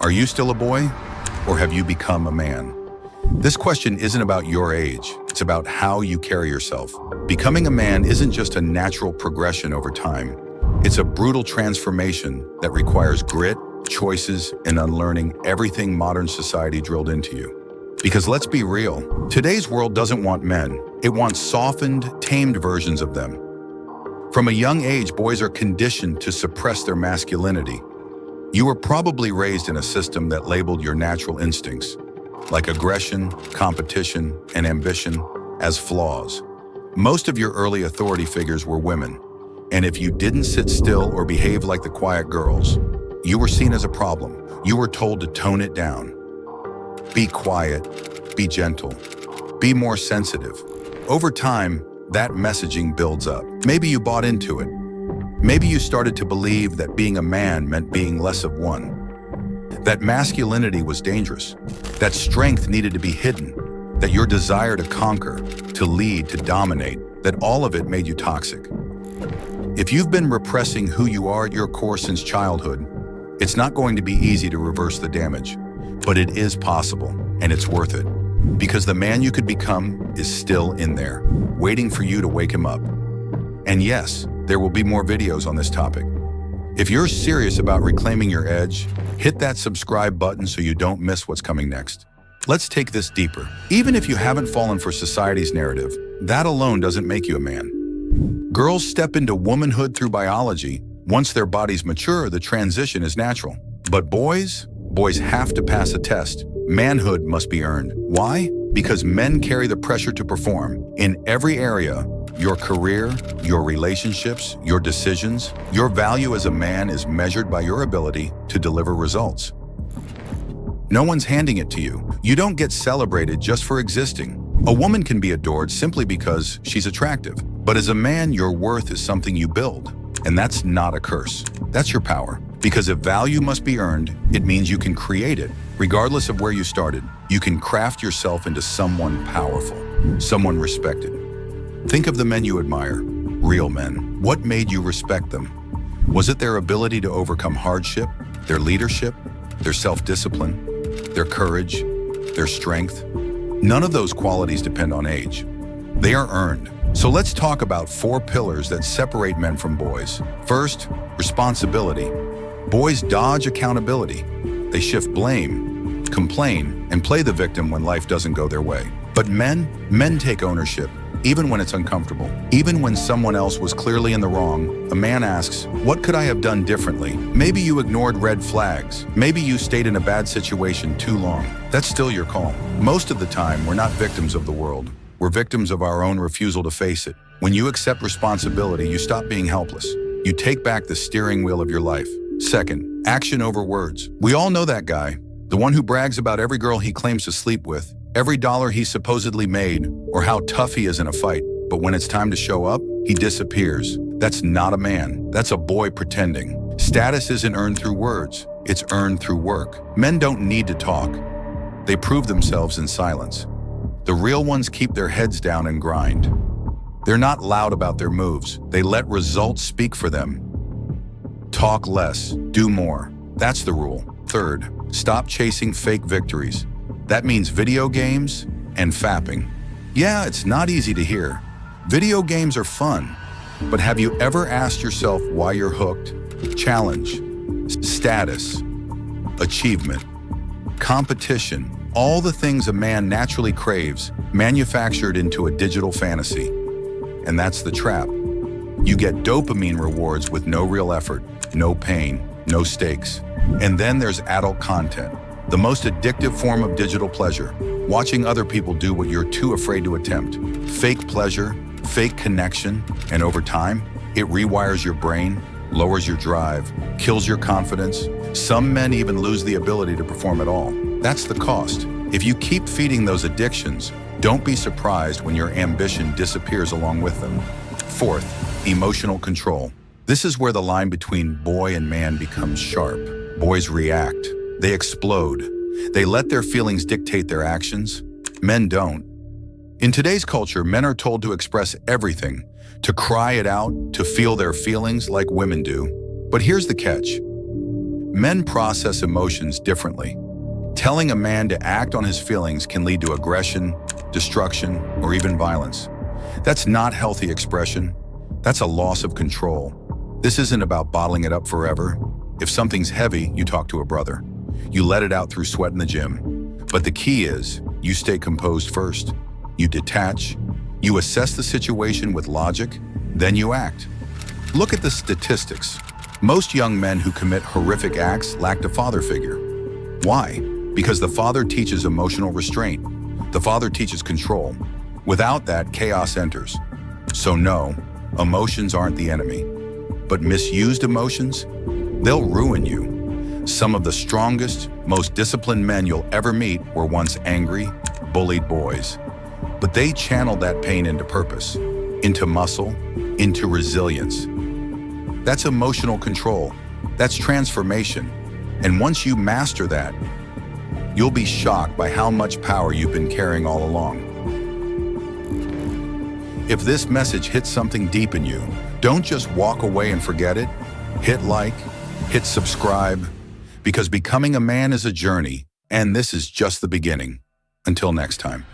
Are you still a boy, or have you become a man? This question isn't about your age, it's about how you carry yourself. Becoming a man isn't just a natural progression over time. It's a brutal transformation that requires grit, choices, and unlearning everything modern society drilled into you. Because let's be real, today's world doesn't want men. It wants softened, tamed versions of them. From a young age, boys are conditioned to suppress their masculinity. You were probably raised in a system that labeled your natural instincts, like aggression, competition, and ambition, as flaws. Most of your early authority figures were women, and if you didn't sit still or behave like the quiet girls, you were seen as a problem. You were told to tone it down. Be quiet, be gentle, be more sensitive. Over time, that messaging builds up. Maybe you bought into it. Maybe you started to believe that being a man meant being less of one. That masculinity was dangerous. That strength needed to be hidden. That your desire to conquer, to lead, to dominate, that all of it made you toxic. If you've been repressing who you are at your core since childhood, it's not going to be easy to reverse the damage. But it is possible, and it's worth it. Because the man you could become is still in there, waiting for you to wake him up. And yes, there will be more videos on this topic. If you're serious about reclaiming your edge, hit that subscribe button so you don't miss what's coming next. Let's take this deeper. Even if you haven't fallen for society's narrative, that alone doesn't make you a man. Girls step into womanhood through biology. Once their bodies mature, the transition is natural. But boys have to pass a test. Manhood must be earned. Why? Because men carry the pressure to perform in every area. Your career, your relationships, your decisions, your value as a man is measured by your ability to deliver results. No one's handing it to you. You don't get celebrated just for existing. A woman can be adored simply because she's attractive. But as a man, your worth is something you build. And that's not a curse. That's your power. Because if value must be earned, it means you can create it. Regardless of where you started, you can craft yourself into someone powerful, someone respected. Think of the men you admire, real men. What made you respect them? Was it their ability to overcome hardship, their leadership, their self-discipline, their courage, their strength? None of those qualities depend on age. They are earned. So let's talk about 4 pillars that separate men from boys. First, responsibility. Boys dodge accountability. They shift blame, complain, and play the victim when life doesn't go their way. But men take ownership. Even when it's uncomfortable, even when someone else was clearly in the wrong, a man asks, what could I have done differently? Maybe you ignored red flags. Maybe you stayed in a bad situation too long. That's still your call. Most of the time, we're not victims of the world. We're victims of our own refusal to face it. When you accept responsibility, you stop being helpless. You take back the steering wheel of your life. Second, action over words. We all know that guy, the one who brags about every girl he claims to sleep with, every dollar he supposedly made, or how tough he is in a fight. But when it's time to show up, he disappears. That's not a man. That's a boy pretending. Status isn't earned through words. It's earned through work. Men don't need to talk. They prove themselves in silence. The real ones keep their heads down and grind. They're not loud about their moves. They let results speak for them. Talk less, do more. That's the rule. Third, stop chasing fake victories. That means video games and fapping. Yeah, it's not easy to hear. Video games are fun, but have you ever asked yourself why you're hooked? Challenge, status, achievement, competition, all the things a man naturally craves, manufactured into a digital fantasy. And that's the trap. You get dopamine rewards with no real effort, no pain, no stakes. And then there's adult content. The most addictive form of digital pleasure, watching other people do what you're too afraid to attempt. Fake pleasure, fake connection, and over time, it rewires your brain, lowers your drive, kills your confidence. Some men even lose the ability to perform at all. That's the cost. If you keep feeding those addictions, don't be surprised when your ambition disappears along with them. Fourth, emotional control. This is where the line between boy and man becomes sharp. Boys react. They explode. They let their feelings dictate their actions. Men don't. In today's culture, men are told to express everything, to cry it out, to feel their feelings like women do. But here's the catch. Men process emotions differently. Telling a man to act on his feelings can lead to aggression, destruction, or even violence. That's not healthy expression. That's a loss of control. This isn't about bottling it up forever. If something's heavy, you talk to a brother. You let it out through sweat in the gym. But the key is, you stay composed first. You detach. You assess the situation with logic, then you act. Look at the statistics. Most young men who commit horrific acts lack a father figure. Why? Because the father teaches emotional restraint. The father teaches control. Without that, chaos enters. So no, emotions aren't the enemy. But misused emotions, they'll ruin you. Some of the strongest, most disciplined men you'll ever meet were once angry, bullied boys. But they channeled that pain into purpose, into muscle, into resilience. That's emotional control. That's transformation. And once you master that, you'll be shocked by how much power you've been carrying all along. If this message hits something deep in you, don't just walk away and forget it. Hit like, hit subscribe, because becoming a man is a journey, and this is just the beginning. Until next time.